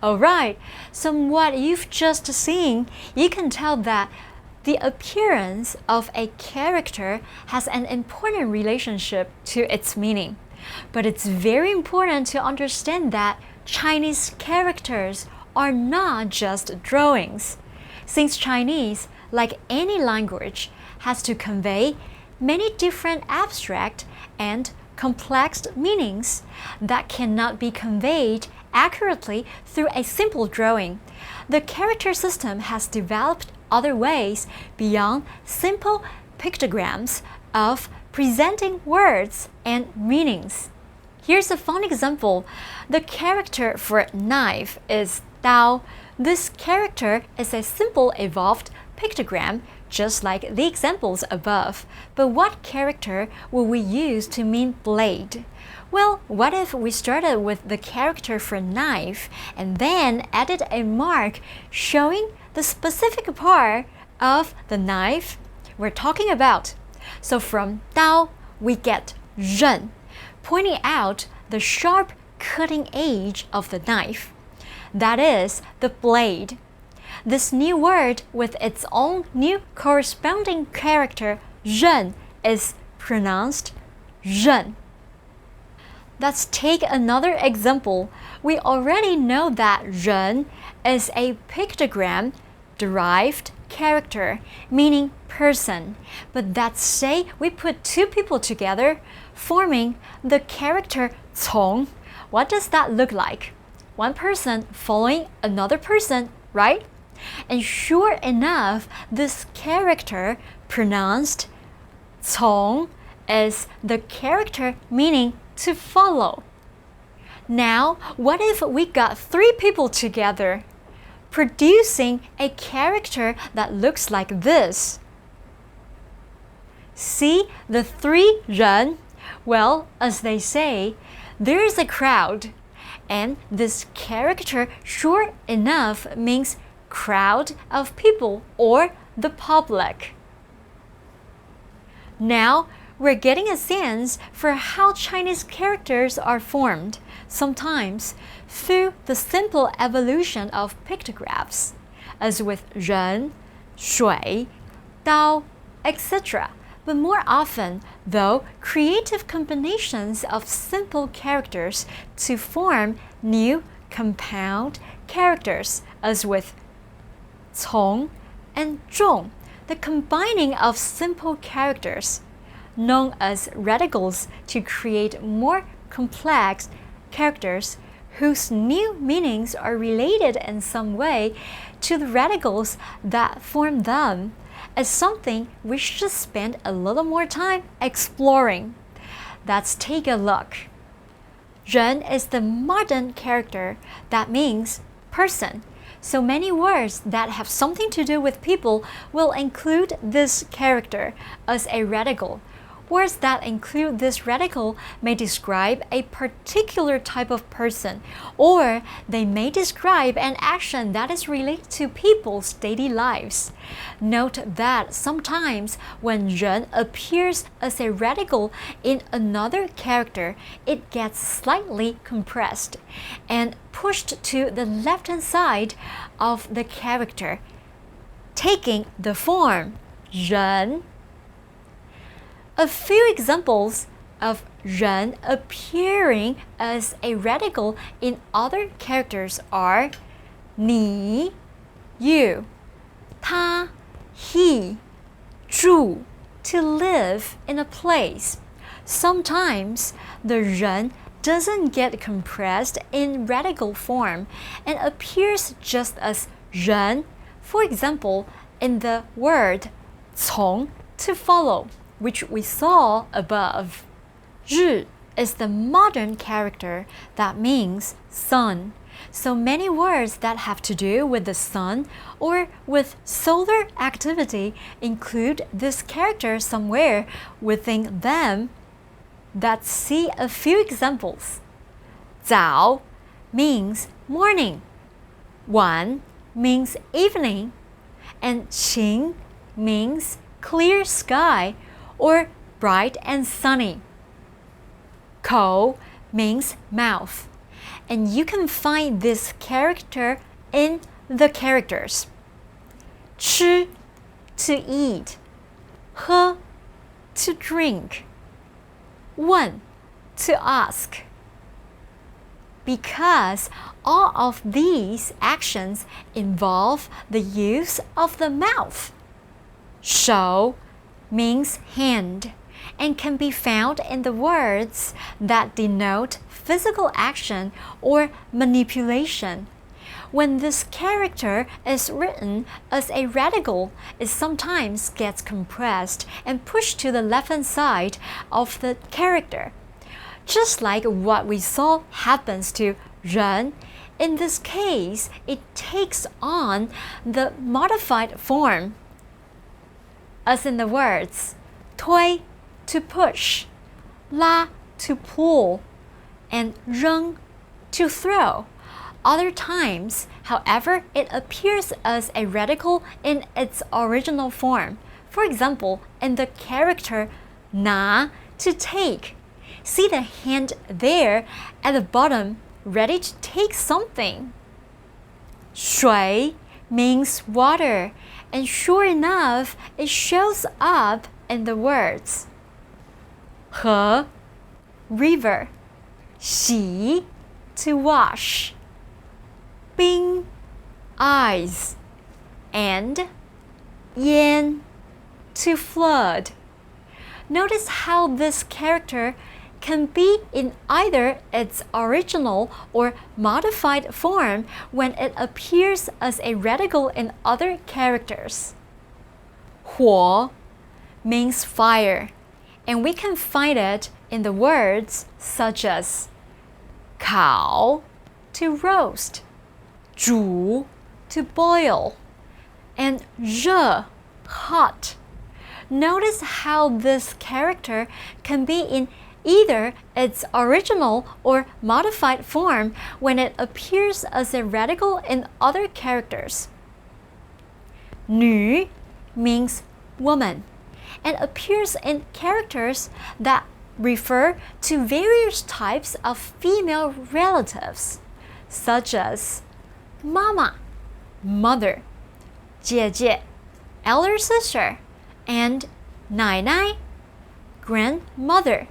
Alright, so what you've just seen, you can tell that the appearance of a character has an important relationship to its meaning. But it's very important to understand that Chinese characters are not just drawings. Since Chinese, like any language, has to convey many different abstract and complex meanings that cannot be conveyed accurately through a simple drawing, the character system has developed other ways beyond simple pictograms of presenting words and meanings. Here's a fun example. The character for knife is Dao. This character is a simple evolved pictogram, just like the examples above. But what character will we use to mean blade? Well, what if we started with the character for knife and then added a mark showing the specific part of the knife we're talking about? So from Dao, we get 刃, pointing out the sharp cutting edge of the knife. That is the blade. This new word with its own new corresponding character 刃 is pronounced 刃. Let's take another example. We already know that 人 is a pictogram derived character, meaning person. But let's say we put two people together, forming the character 从. What does that look like? One person following another person, right? And sure enough, this character pronounced 从 is the character meaning to follow. Now, what if we got three people together, producing a character that looks like this? See the three 人? Well, as they say, there is a crowd, and this character sure enough means crowd of people or the public. Now, we're getting a sense for how Chinese characters are formed, sometimes through the simple evolution of pictographs, as with 人, 水, 刀, etc. But more often, though, creative combinations of simple characters to form new compound characters, as with 从 and 重, the combining of simple characters, known as radicals, to create more complex characters whose new meanings are related in some way to the radicals that form them, is something we should spend a little more time exploring. Let's take a look. 人 is the modern character that means person. So many words that have something to do with people will include this character as a radical. Words that include this radical may describe a particular type of person, or they may describe an action that is related to people's daily lives. Note that sometimes when 人 appears as a radical in another character, it gets slightly compressed and pushed to the left-hand side of the character, taking the form 人. A few examples of 人 appearing as a radical in other characters are 你, you, 他, he, 住, to live in a place. Sometimes the 人 doesn't get compressed in radical form and appears just as 人, for example, in the word 从, to follow, which we saw above. 日 is the modern character that means sun. So many words that have to do with the sun or with solar activity include this character somewhere within them. Let's see a few examples. 早 means morning. 晚 means evening. And 晴 means clear sky or bright and sunny. 口 means mouth. and you can find this character in the characters. 吃 to eat, 喝 to drink, 问 to ask. Because all of these actions involve the use of the mouth. 手 means hand and can be found in the words that denote physical action or manipulation. When this character is written as a radical, it sometimes gets compressed and pushed to the left-hand side of the character. Just like what we saw happens to 人, in this case, it takes on the modified form, as in the words 推 to push, 拉 to pull, and 扔 to throw. Other times, however, it appears as a radical in its original form. For example, in the character 拿 to take. See the hand there at the bottom, ready to take something. 水 means water, and sure enough, it shows up in the words. 河 river, 洗 to wash, 冰 ice, and 淹 to flood. Notice how this character can be in either its original or modified form when it appears as a radical in other characters. 火 means fire, and we can find it in the words such as 烤 to roast, 煮 to boil, and 热 hot. Notice how this character can be in either its original or modified form when it appears as a radical in other characters. 女 means woman and appears in characters that refer to various types of female relatives, such as 妈妈 mother, 姐姐 elder sister, and 奶奶 grandmother.